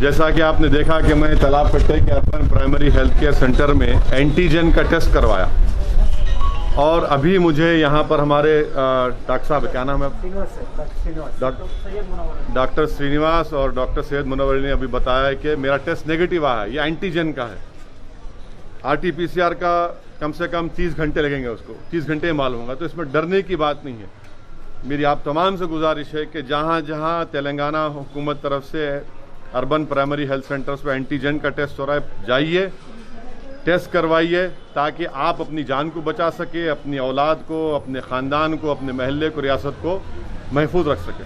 जैसा कि आपने देखा कि मैं तालाब कट्टे के urban primary health care centre में एंटीजन का टेस्ट करवाया और अभी मुझे यहाँ पर हमारे डॉक्टर साहब, क्या नाम है? डॉक्टर श्रीनिवास और डॉक्टर सैयद मुनव्वर ने अभी बताया कि मेरा टेस्ट नेगेटिव आया है। ये एंटीजन का है। RT-PCR का कम से कम 30 घंटे लगेंगे, उसको 30 घंटे मालूम होगा, तो इसमें डरने की बात नहीं है। मेरी आप तमाम से गुजारिश है कि जहाँ जहाँ तेलंगाना हुकूमत तरफ से अर्बन प्राइमरी हेल्थ सेंटर्स पर एंटीजन का टेस्ट हो रहा है, जाइए टेस्ट करवाइए ताकि आप अपनी जान को बचा सके, अपनी औलाद को, अपने ख़ानदान को, अपने महल्ले को, रियासत को महफूज रख सके।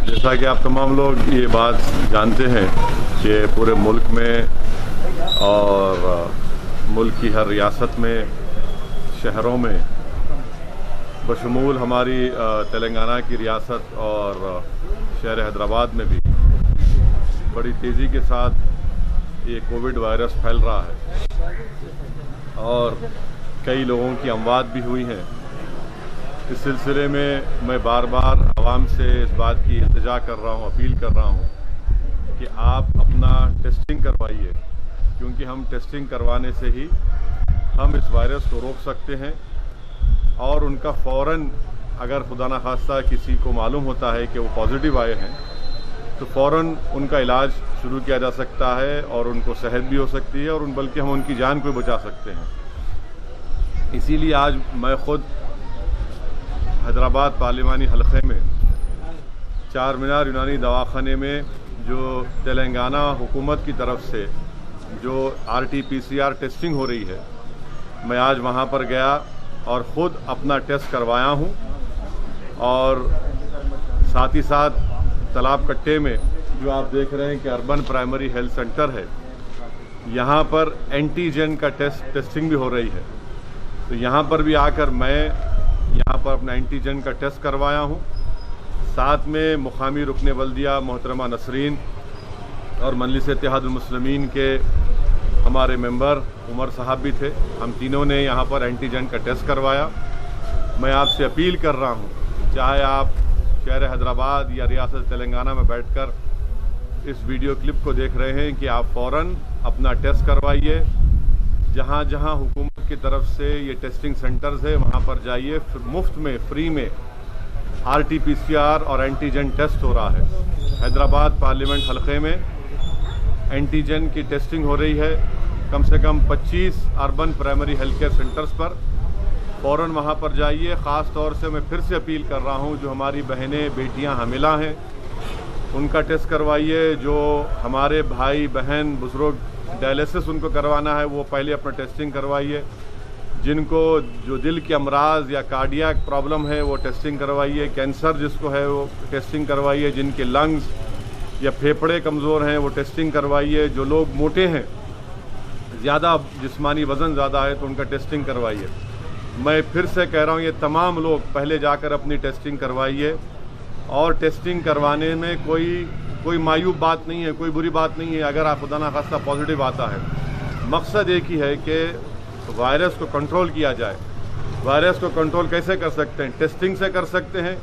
जैसा कि आप तमाम लोग ये बात जानते हैं कि पूरे मुल्क में और मुल्क की हर रियासत में, शहरों में, बशमूल हमारी तेलंगाना की रियासत और शहर हैदराबाद में भी बड़ी तेज़ी के साथ ये कोविड वायरस फैल रहा है और कई लोगों की अमवात भी हुई हैं। इस सिलसिले में मैं बार बार आवाम से इस बात की इल्तिजा कर रहा हूँ, अपील कर रहा हूँ कि आप अपना टेस्टिंग करवाइए, क्योंकि हम टेस्टिंग करवाने से ही हम इस वायरस को रोक सकते हैं और उनका फ़ौरन, अगर खुदा न खास्ता किसी को मालूम होता है कि वो पॉजिटिव आए हैं, तो फ़ौरन उनका इलाज शुरू किया जा सकता है और उनको सेहत भी हो सकती है और बल्कि हम उनकी जान को भी बचा सकते हैं। इसीलिए आज मैं ख़ुद हैदराबाद पार्लिमानी हलक़े में चार मीनार यूनानी दवाखाने में जो तेलंगाना हुकूमत की तरफ से जो RT-PCR टेस्टिंग हो रही है, मैं आज वहाँ पर गया और ख़ुद अपना टेस्ट करवाया हूँ और साथ ही साथ तालाब कट्टे में जो आप देख रहे हैं कि अर्बन प्राइमरी हेल्थ सेंटर है, यहाँ पर एंटीजन का टेस्टिंग भी हो रही है। तो यहाँ पर भी आकर मैं यहाँ पर अपना एंटीजन का टेस्ट करवाया हूँ। साथ में मुकामी रुकने बल्दिया मोहतरमा नसरीन और मजलिस इत्तेहादुल मुस्लिमीन के हमारे मेंबर उमर साहब भी थे। हम तीनों ने यहाँ पर एंटीजन का टेस्ट करवाया। मैं आपसे अपील कर रहा हूँ, चाहे आप शहर हैदराबाद या रियासत तेलंगाना में बैठकर इस वीडियो क्लिप को देख रहे हैं, कि आप फ़ौरन अपना टेस्ट करवाइए। जहाँ जहाँ हुकूमत की तरफ से ये टेस्टिंग सेंटर्स है वहाँ पर जाइए, मुफ्त में, फ्री में RT-PCR और एंटीजन टेस्ट हो रहा है। हैदराबाद पार्लियामेंट हलक़े में एंटीजन की टेस्टिंग हो रही है कम से कम 25 urban primary health care centres पर। फ़ौरन वहाँ पर जाइए। ख़ास तौर से मैं फिर से अपील कर रहा हूँ, जो हमारी बहनें बेटियाँ हामिला हैं उनका टेस्ट करवाइए। जो हमारे भाई बहन बुजुर्ग डायलिसिस उनको करवाना है वो पहले अपना टेस्टिंग करवाइए। जिनको जो दिल के अमराज या कार्डियक प्रॉब्लम है वो टेस्टिंग करवाइए। कैंसर जिसको है वो टेस्टिंग करवाइए। जिनके लंग्स या फेफड़े कमज़ोर हैं वो टेस्टिंग करवाइए। जो लोग मोटे हैं, ज़्यादा जिस्मानी वज़न ज़्यादा है, तो उनका टेस्टिंग करवाइए। मैं फिर से कह रहा हूँ, ये तमाम लोग पहले जाकर अपनी टेस्टिंग करवाइए और टेस्टिंग करवाने में कोई मायूब बात नहीं है, कोई बुरी बात नहीं है अगर आप खुदा न खास्ता पॉजिटिव आता है। मकसद एक ही है कि वायरस को कंट्रोल किया जाए। वायरस को कंट्रोल कैसे कर सकते हैं? टेस्टिंग से कर सकते हैं,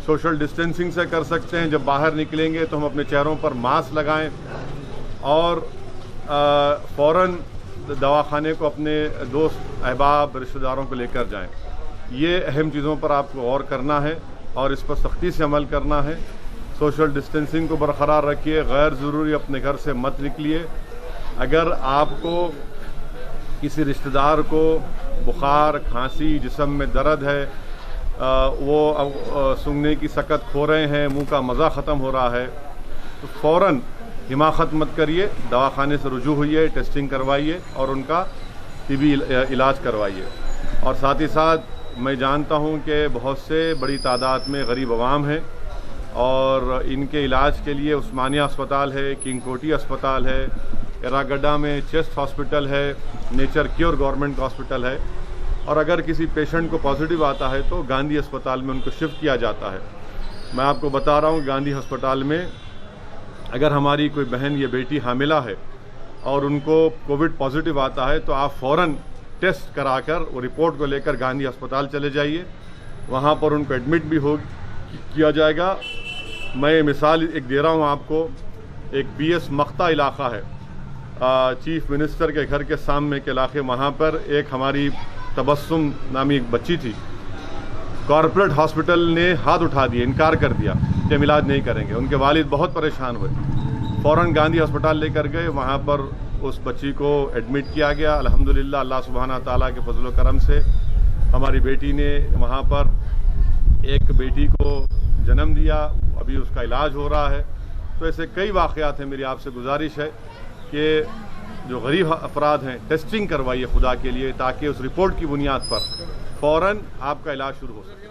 सोशल डिस्टेंसिंग से कर सकते हैं। जब बाहर निकलेंगे तो हम अपने चेहरों पर मास्क लगाएं और फ़ौरन दवाखाने को अपने दोस्त अहबाब रिश्तेदारों को लेकर जाएं। ये अहम चीज़ों पर आपको गौर करना है और इस पर सख्ती से अमल करना है। सोशल डिस्टेंसिंग को बरकरार रखिए। गैर ज़रूरी अपने घर से मत निकलिए। अगर आपको किसी रिश्तेदार को बुखार, खांसी, जिस्म में दर्द है, वो सूंघने की सकत खो रहे हैं, मुंह का मज़ा ख़त्म हो रहा है, तो फ़ौरन हिमाकत मत करिए, दवाखाने से रुजू होइए, टेस्टिंग करवाइए और उनका तिबी इलाज करवाइए। और साथ ही साथ मैं जानता हूं कि बहुत से बड़ी तादाद में गरीब अवाम हैं और इनके इलाज के लिए उस्मानिया अस्पताल है, किंग कोटी अस्पताल है, एरागड्डा में चेस्ट हॉस्पिटल है, नेचर क्योर गवर्नमेंट हॉस्पिटल है। और अगर किसी पेशेंट को पॉजिटिव आता है तो गांधी अस्पताल में उनको शिफ्ट किया जाता है। मैं आपको बता रहा हूँ, गांधी अस्पताल में अगर हमारी कोई बहन या बेटी हामिला है और उनको कोविड पॉजिटिव आता है तो आप फ़ौरन टेस्ट कराकर वो रिपोर्ट को लेकर गांधी अस्पताल चले जाइए। वहाँ पर उनको एडमिट भी किया जाएगा। मैं मिसाल एक दे रहा हूँ आपको एक BS मख्ता इलाका है, चीफ मिनिस्टर के घर के सामने के इलाके, वहाँ पर एक हमारी तबस्सुम नामी एक बच्ची थी। कॉरपोरेट हॉस्पिटल ने हाथ उठा दिए, इनकार कर दिया कि हम इलाज नहीं करेंगे। उनके वालिद बहुत परेशान हुए, फ़ौरन गांधी अस्पताल लेकर गए। वहाँ पर उस बच्ची को एडमिट किया गया। अल्हम्दुलिल्लाह अल्लाह सुब्हाना ताला के फजल व करम से हमारी बेटी ने वहाँ पर एक बेटी को जन्म दिया, अभी उसका इलाज हो रहा है। तो ऐसे कई वाक़यात हैं। मेरी आपसे गुजारिश है कि जो गरीब अफराद हैं, टेस्टिंग करवाइए खुदा के लिए, ताकि उस रिपोर्ट की बुनियाद पर फ़ौरन आपका इलाज शुरू हो सके।